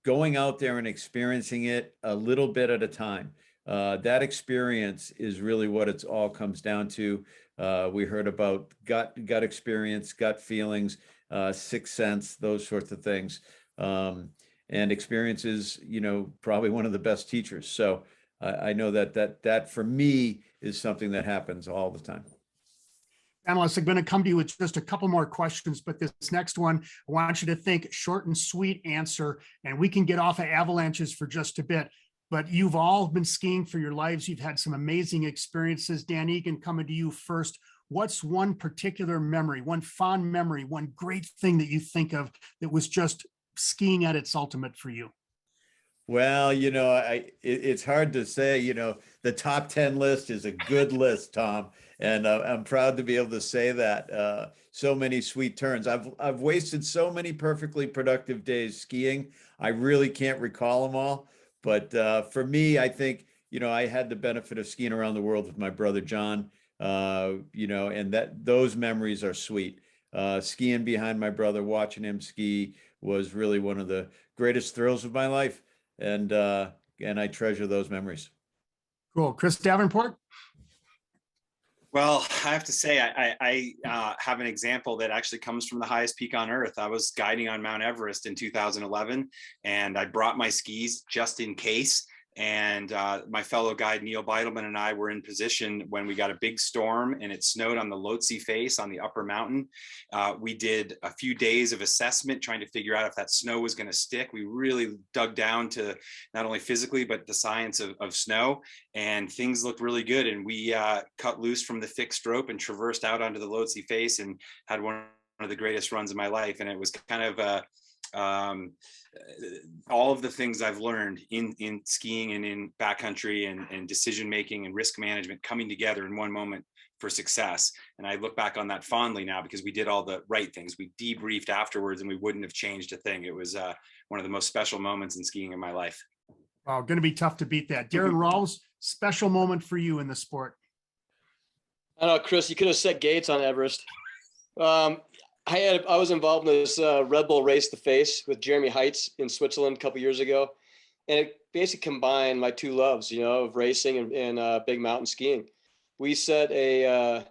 going out there and experiencing it a little bit at a time. That experience is really what it's all comes down to. We heard about gut experience, gut feelings, sixth sense, those sorts of things. And experience is, you know, probably one of the best teachers. So I know that for me is something that happens all the time. Panelists, I'm going to come to you with just a couple more questions, but this next one, I want you to think short and sweet answer, and we can get off of avalanches for just a bit. But you've all been skiing for your lives. You've had some amazing experiences. Dan Egan, coming to you first. What's one particular memory, one fond memory, one great thing that you think of that was just skiing at its ultimate for you? Well, you know, it's hard to say. You know, the top 10 list is a good list, Tom, and I'm proud to be able to say that. So many sweet turns. I've wasted so many perfectly productive days skiing. I really can't recall them all. But for me, I think, you know, I had the benefit of skiing around the world with my brother John. You know, and those memories are sweet. Skiing behind my brother, watching him ski was really one of the greatest thrills of my life. And I treasure those memories. Cool. Chris Davenport? Well, I have to say, I have an example that actually comes from the highest peak on earth. I was guiding on Mount Everest in 2011, and I brought my skis just in case. And my fellow guide, Neil Beidelman, and I were in position when we got a big storm and it snowed on the Lhotse face on the upper mountain. We did a few days of assessment trying to figure out if that snow was going to stick. We really dug down to not only physically, but the science of snow, and things looked really good. And we cut loose from the fixed rope and traversed out onto the Lhotse face and had one of the greatest runs of my life. And it was kind of all of the things I've learned in skiing and in backcountry and decision making and risk management coming together in one moment for success. And I look back on that fondly now because we did all the right things. We debriefed afterwards and we wouldn't have changed a thing. It was one of the most special moments in skiing in my life. Wow, going to be tough to beat that. Daron Rahlves, special moment for you in the sport. I don't know, Chris, you could have set Gates on Everest. I was involved in this Red Bull Race the Face with Jeremy Heitz in Switzerland a couple years ago. And it basically combined my two loves, of racing and big mountain skiing. We set a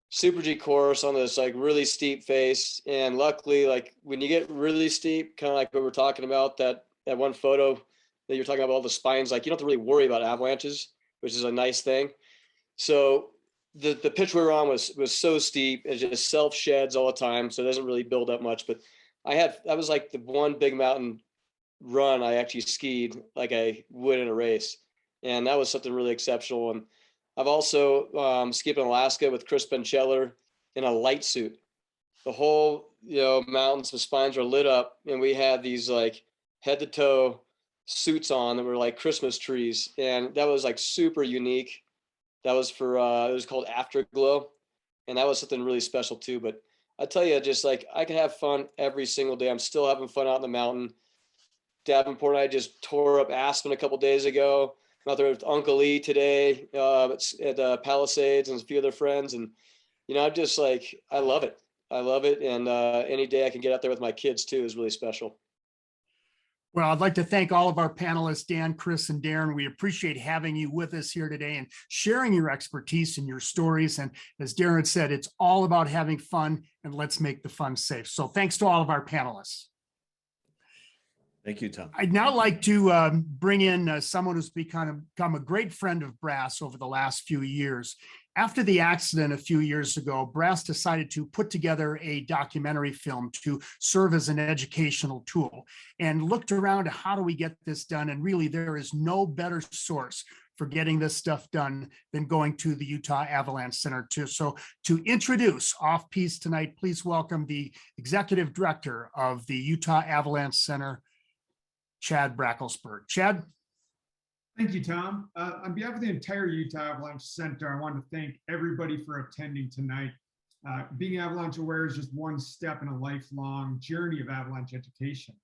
Super G course on this like really steep face. And luckily, like when you get really steep, kind of like what we're talking about, that one photo that you're talking about, all the spines, like you don't have to really worry about avalanches, which is a nice thing. So the pitch we were on was so steep, it just self sheds all the time. So it doesn't really build up much, but that was like the one big mountain run I actually skied like I would in a race. And that was something really exceptional. And I've also skied in Alaska with Chris Bencheller in a light suit. The whole, mountains, the spines were lit up and we had these like head to toe suits on that were like Christmas trees. And that was like super unique. That was for, it was called Afterglow. And that was something really special too. But I tell you, just like I can have fun every single day. I'm still having fun out in the mountain. Davenport and I just tore up Aspen a couple days ago. I'm out there with Uncle Lee today at Palisades and a few other friends. And, I'm just like, I love it. I love it. And any day I can get out there with my kids too is really special. Well, I'd like to thank all of our panelists, Dan, Chris, and Daron. We appreciate having you with us here today and sharing your expertise and your stories. And as Daron said, it's all about having fun, and let's make the fun safe. So thanks to all of our panelists. Thank you, Tom. I'd now like to bring in someone who's become a great friend of BRASS over the last few years. After the accident a few years ago, BRASS decided to put together a documentary film to serve as an educational tool and looked around at how do we get this done. And really, there is no better source for getting this stuff done than going to the Utah Avalanche Center too. So to introduce Off Piste tonight, please welcome the Executive Director of the Utah Avalanche Center, Chad Brackelsberg. Chad? Thank you, Tom. On behalf of the entire Utah Avalanche Center, I want to thank everybody for attending tonight. Being avalanche aware is just one step in a lifelong journey of avalanche education.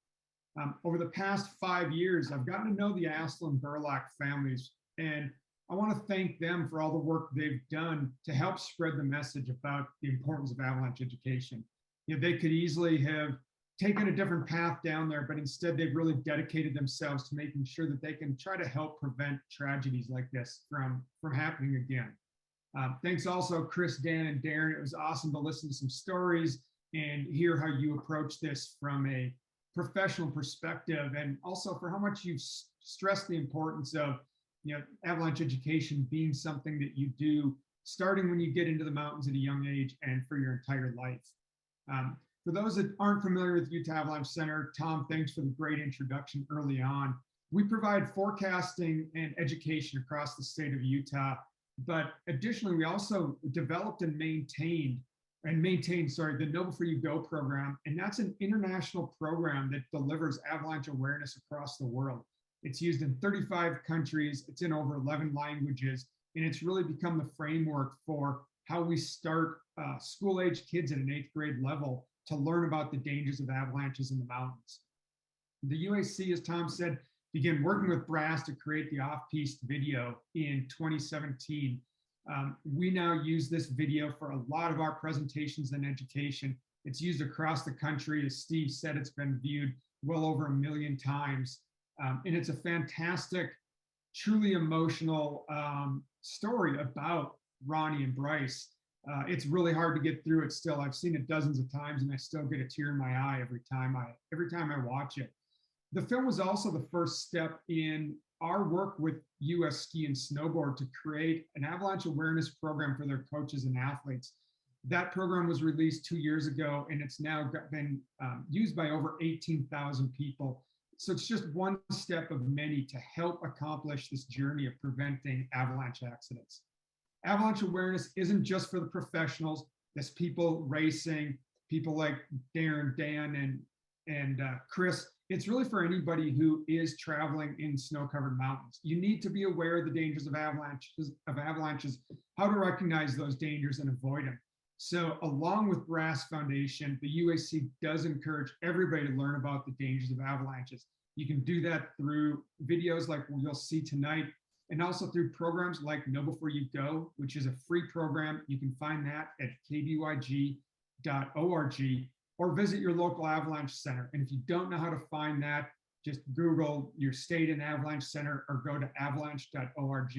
Over the past 5 years, I've gotten to know the Astle and Berlack families, and I want to thank them for all the work they've done to help spread the message about the importance of avalanche education. They could easily have taken a different path down there, but instead they've really dedicated themselves to making sure that they can try to help prevent tragedies like this from happening again. Thanks also, Chris, Dan, and Daron. It was awesome to listen to some stories and hear how you approach this from a professional perspective, and also for how much you've stressed the importance of avalanche education being something that you do starting when you get into the mountains at a young age and for your entire life. For those that aren't familiar with Utah Avalanche Center, Tom, thanks for the great introduction early on. We provide forecasting and education across the state of Utah, but additionally, we also developed and maintained the Know Before You Go program, and that's an international program that delivers avalanche awareness across the world. It's used in 35 countries, it's in over 11 languages, and it's really become the framework for how we start school-age kids at an 8th grade level to learn about the dangers of avalanches in the mountains. The UAC, as Tom said, began working with BRASS to create the Off Piste video in 2017. We now use this video for a lot of our presentations and education. It's used across the country. As Steve said, it's been viewed well over 1 million times. And it's a fantastic, truly emotional story about Ronnie and Bryce. It's really hard to get through it still. I've seen it dozens of times and I still get a tear in my eye every time I watch it. The film was also the first step in our work with US Ski and Snowboard to create an avalanche awareness program for their coaches and athletes. That program was released 2 years ago and it's now been used by over 18,000 people. So it's just one step of many to help accomplish this journey of preventing avalanche accidents. Avalanche awareness isn't just for the professionals. There's people racing, people like Daron, Dan, and And Chris, it's really for anybody who is traveling in snow-covered mountains. You need to be aware of the dangers of avalanches, how to recognize those dangers and avoid them. So along with BRASS Foundation, the UAC does encourage everybody to learn about the dangers of avalanches. You can do that through videos like you'll see tonight, and also through programs like Know Before You Go, which is a free program. You can find that at kbyg.org, or visit your local avalanche center. And if you don't know how to find that, just Google your state and avalanche center or go to avalanche.org.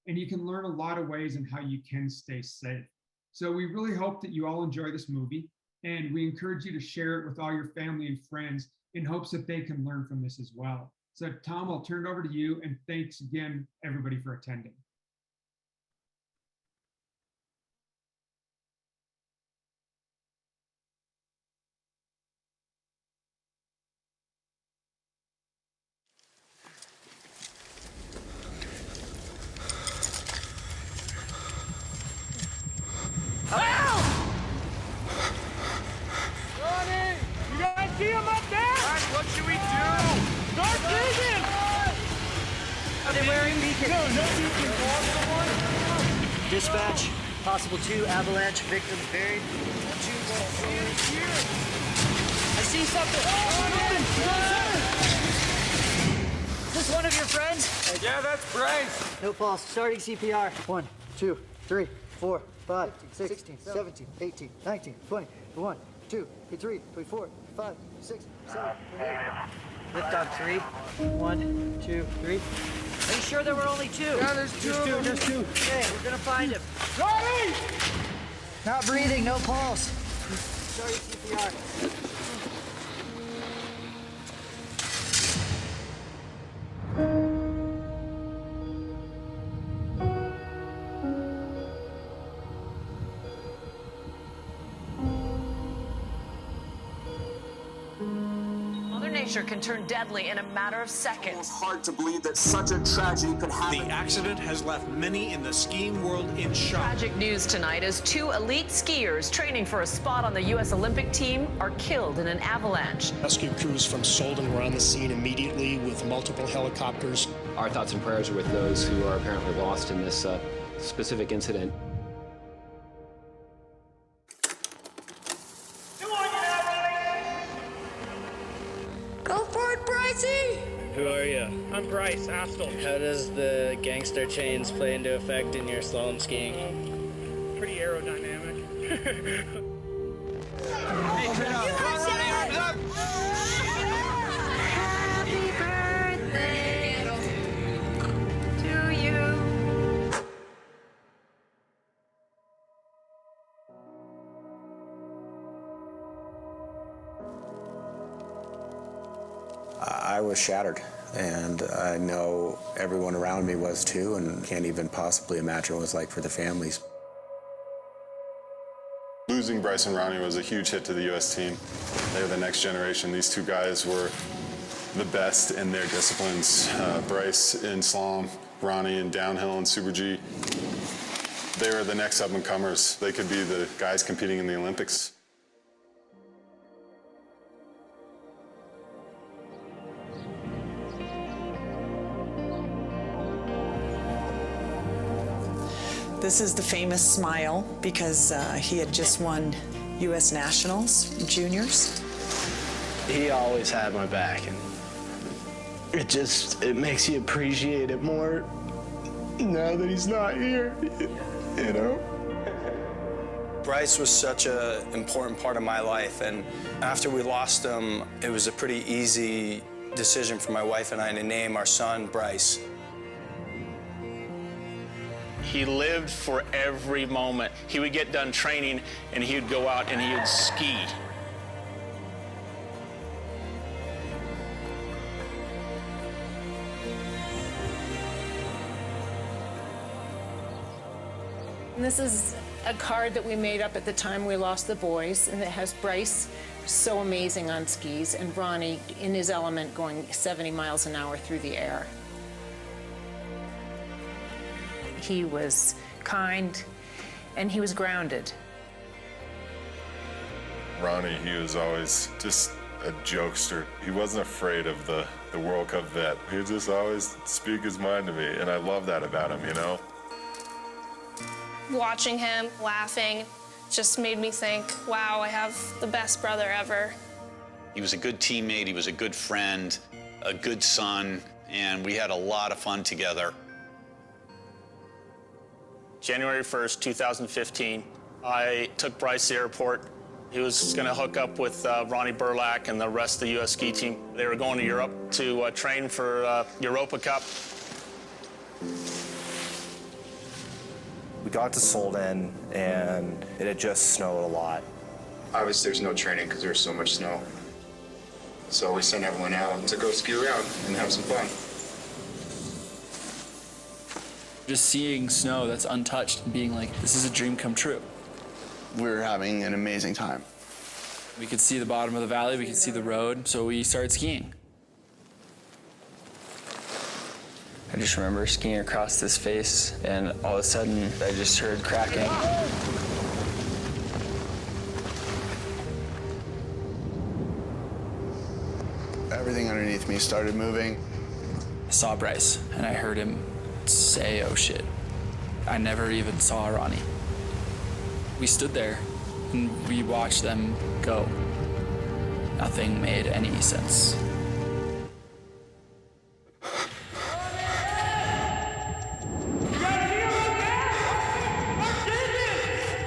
And you can learn a lot of ways in how you can stay safe. So we really hope that you all enjoy this movie, and we encourage you to share it with all your family and friends in hopes that they can learn from this as well. So Tom, I'll turn it over to you, and thanks again, everybody, for attending. Dispatch, possible 2 avalanche victims buried. I see something. Is this one of your friends? Yeah, that's Bryce. No pulse. Starting CPR. 1, 2, 3, 4, 5, 16, 17, 18, 19, 20. 1, 2, 3, 24, 5, 6, 7, 8. Lift on 3. 1, 2, 3. Are you sure there were only 2? Yeah, there's 2. There's 2. Okay, we're gonna find him. Ronnie! Not breathing, no pulse. Starting CPR. Can turn deadly in a matter of seconds. It's hard to believe that such a tragedy could happen. The accident has left many in the skiing world in shock. Tragic news tonight as 2 elite skiers training for a spot on the U.S. Olympic team are killed in an avalanche. Rescue crews from Solden were on the scene immediately with multiple helicopters. Our thoughts and prayers are with those who are apparently lost in this specific incident. Who are you? I'm Bryce, Astle. How does the gangster chains play into effect in your slalom skiing? Pretty aerodynamic. Hey, turn up. Come on, Ronnie, arms up. Happy birthday to you. I was shattered, and I know everyone around me was too, and can't even possibly imagine what it was like for the families. Losing Bryce and Ronnie was a huge hit to the U.S. team. They were the next generation. These 2 guys were the best in their disciplines. Bryce in slalom, Ronnie in downhill and Super G. They were the next up-and-comers. They could be the guys competing in the Olympics. This is the famous smile because he had just won U.S. Nationals Juniors. He always had my back, and it makes you appreciate it more now that he's not here, you know? Bryce was such an important part of my life, and after we lost him, it was a pretty easy decision for my wife and I to name our son Bryce. He lived for every moment. He would get done training and he would go out and he would ski. And this is a card that we made up at the time we lost the boys, and it has Bryce, so amazing on skis, and Ronnie in his element going 70 miles an hour through the air. He was kind, and he was grounded. Ronnie, he was always just a jokester. He wasn't afraid of the World Cup vet. He would just always speak his mind to me, and I love that about him, you know? Watching him, laughing, just made me think, wow, I have the best brother ever. He was a good teammate, he was a good friend, a good son, and we had a lot of fun together. January 1st, 2015, I took Bryce to the airport. He was going to hook up with Ronnie Berlack and the rest of the U.S. ski team. They were going to Europe to train for Europa Cup. We got to Solden, and it had just snowed a lot. Obviously, there's no training because there's so much snow. So we sent everyone out to go ski around and have some fun. Just seeing snow that's untouched and being like, this is a dream come true. We were having an amazing time. We could see the bottom of the valley, we could see the road, so we started skiing. I just remember skiing across this face, and all of a sudden, I just heard cracking. Everything underneath me started moving. I saw Bryce, and I heard him say, oh shit. I never even saw Ronnie. We stood there, and we watched them go. Nothing made any sense.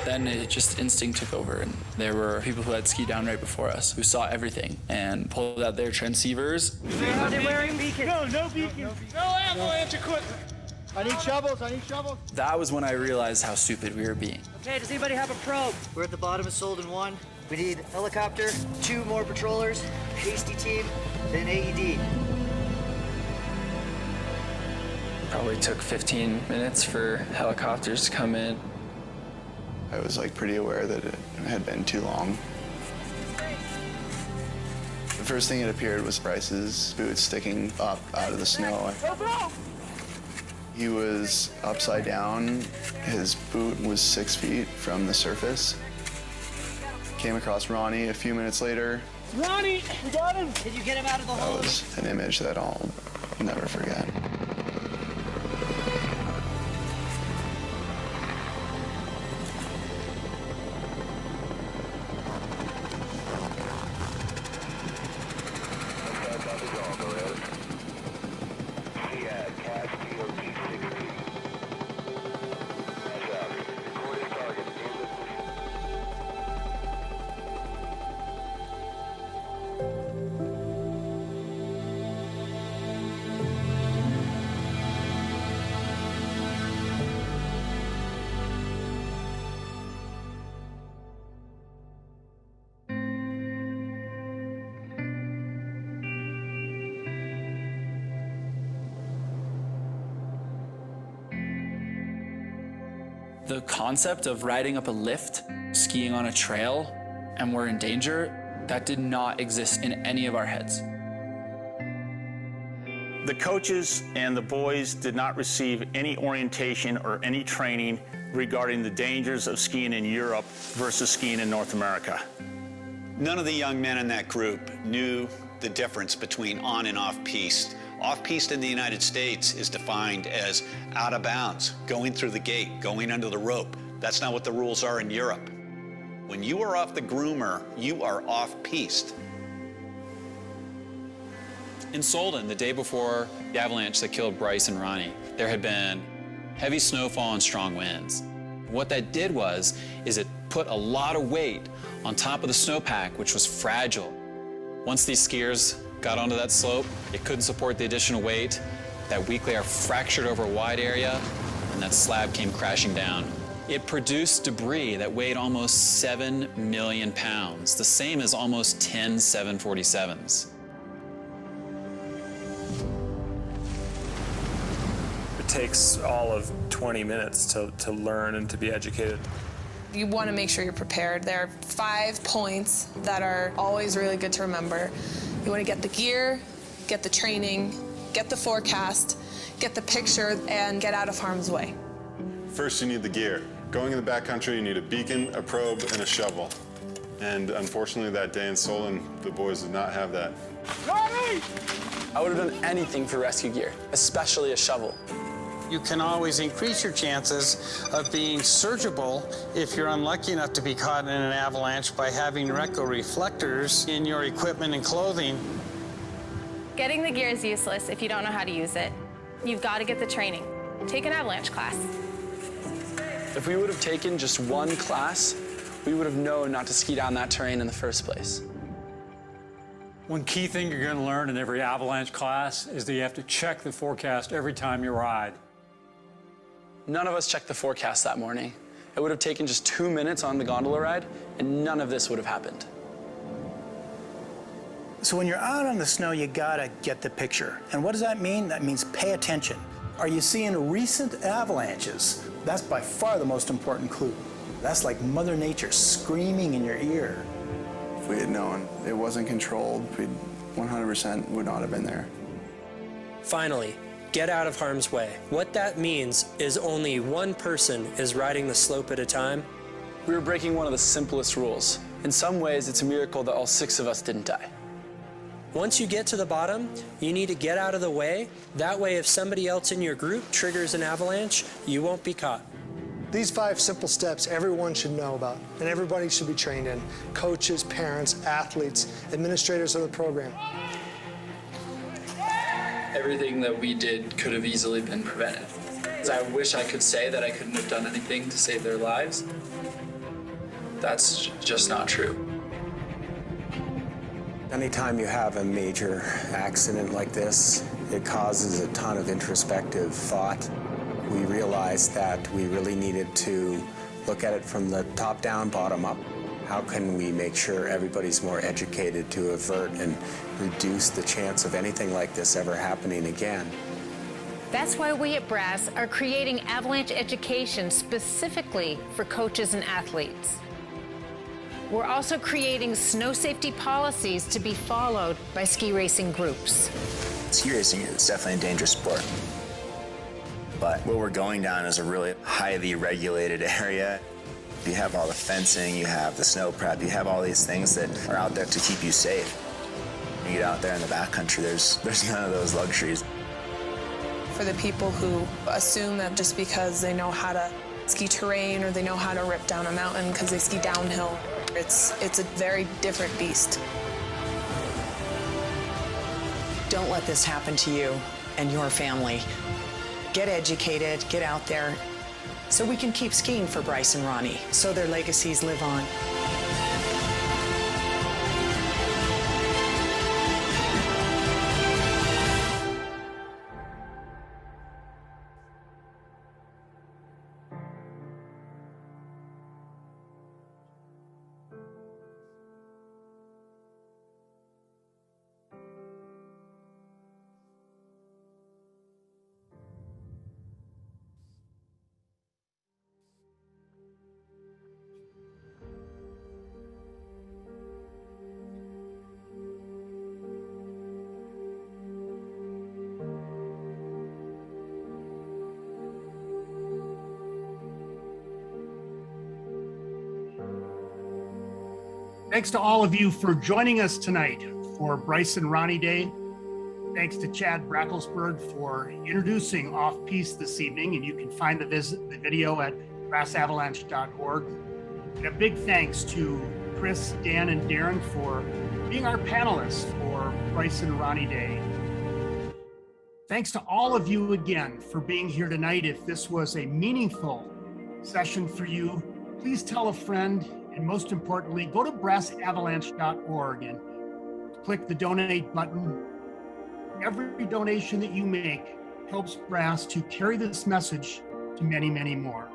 Then it just instinct took over, and there were people who had skied down right before us who saw everything and pulled out their transceivers. Are they wearing beacons? No beacons. No avalanche equipment. I need shovels, That was when I realized how stupid we were being. Okay, does anybody have a probe? We're at the bottom of Solden 1. We need helicopter, 2 more patrollers, hasty team, then AED. Probably took 15 minutes for helicopters to come in. I was like pretty aware that it had been too long. The first thing that appeared was Bryce's boots sticking up out of the snow. He was upside down. His boot was 6 feet from the surface. Came across Ronnie a few minutes later. Ronnie, we got him. Did you get him out of the hole? That was an image that I'll never forget. The concept of riding up a lift, skiing on a trail, and we're in danger, that did not exist in any of our heads. The coaches and the boys did not receive any orientation or any training regarding the dangers of skiing in Europe versus skiing in North America. None of the young men in that group knew the difference between on and off piste. Off piste in the United States is defined as out of bounds, going through the gate, going under the rope. That's not what the rules are in Europe. When you are off the groomer, you are off piste. In Solden, the day before the avalanche that killed Bryce and Ronnie, there had been heavy snowfall and strong winds. What that did is it put a lot of weight on top of the snowpack, which was fragile. Once these skiers got onto that slope, it couldn't support the additional weight. That weak layer fractured over a wide area, and that slab came crashing down. It produced debris that weighed almost 7 million pounds, the same as almost 10 747s. It takes all of 20 minutes to learn and to be educated. You want to make sure you're prepared. There are 5 points that are always really good to remember. You want to get the gear, get the training, get the forecast, get the picture, and get out of harm's way. First, you need the gear. Going in the backcountry, you need a beacon, a probe, and a shovel. And unfortunately, that day in Solon, the boys did not have that. I would have done anything for rescue gear, especially a shovel. You can always increase your chances of being surgical if you're unlucky enough to be caught in an avalanche by having rectal reflectors in your equipment and clothing. Getting the gear is useless if you don't know how to use it. You've got to get the training. Take an avalanche class. If we would have taken just one class, we would have known not to ski down that terrain in the first place. One key thing you're going to learn in every avalanche class is that you have to check the forecast every time you ride. None of us checked the forecast that morning. It would have taken just 2 minutes on the gondola ride, and none of this would have happened. So when you're out on the snow, you gotta get the picture. And what does that mean? That means pay attention. Are you seeing recent avalanches? That's by far the most important clue. That's like Mother Nature screaming in your ear. If we had known it wasn't controlled, we 100% would not have been there. Finally, get out of harm's way. What that means is only one person is riding the slope at a time. We were breaking one of the simplest rules. In some ways, it's a miracle that all 6 of us didn't die. Once you get to the bottom, you need to get out of the way. That way, if somebody else in your group triggers an avalanche, you won't be caught. These 5 simple steps everyone should know about, and everybody should be trained in. Coaches, parents, athletes, administrators of the program. Everything that we did could have easily been prevented. I wish I could say that I couldn't have done anything to save their lives. That's just not true. Anytime you have a major accident like this, it causes a ton of introspective thought. We realized that we really needed to look at it from the top down, bottom up. How can we make sure everybody's more educated to avert and reduce the chance of anything like this ever happening again? That's why we at BRASS are creating avalanche education specifically for coaches and athletes. We're also creating snow safety policies to be followed by ski racing groups. Ski racing is definitely a dangerous sport. But what we're going down is a really highly regulated area. You have all the fencing, you have the snow prep, you have all these things that are out there to keep you safe. When you get out there in the backcountry, there's none of those luxuries. For the people who assume that just because they know how to ski terrain or they know how to rip down a mountain because they ski downhill, it's a very different beast. Don't let this happen to you and your family. Get educated, get out there, so we can keep skiing for Bryce and Ronnie, so their legacies live on. Thanks to all of you for joining us tonight for Bryce and Ronnie Day. Thanks to Chad Brackelsberg for introducing Off Piste this evening, and you can find the video at brassavalanche.org. And a big thanks to Chris, Dan, and Daron for being our panelists for Bryce and Ronnie Day. Thanks to all of you again for being here tonight. If this was a meaningful session for you, please tell a friend. And most importantly, go to brassavalanche.org and click the donate button. Every donation that you make helps BRASS to carry this message to many, many more.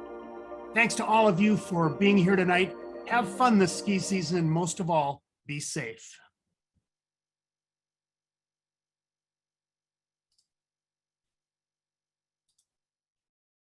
Thanks to all of you for being here tonight. Have fun this ski season, and most of all, be safe.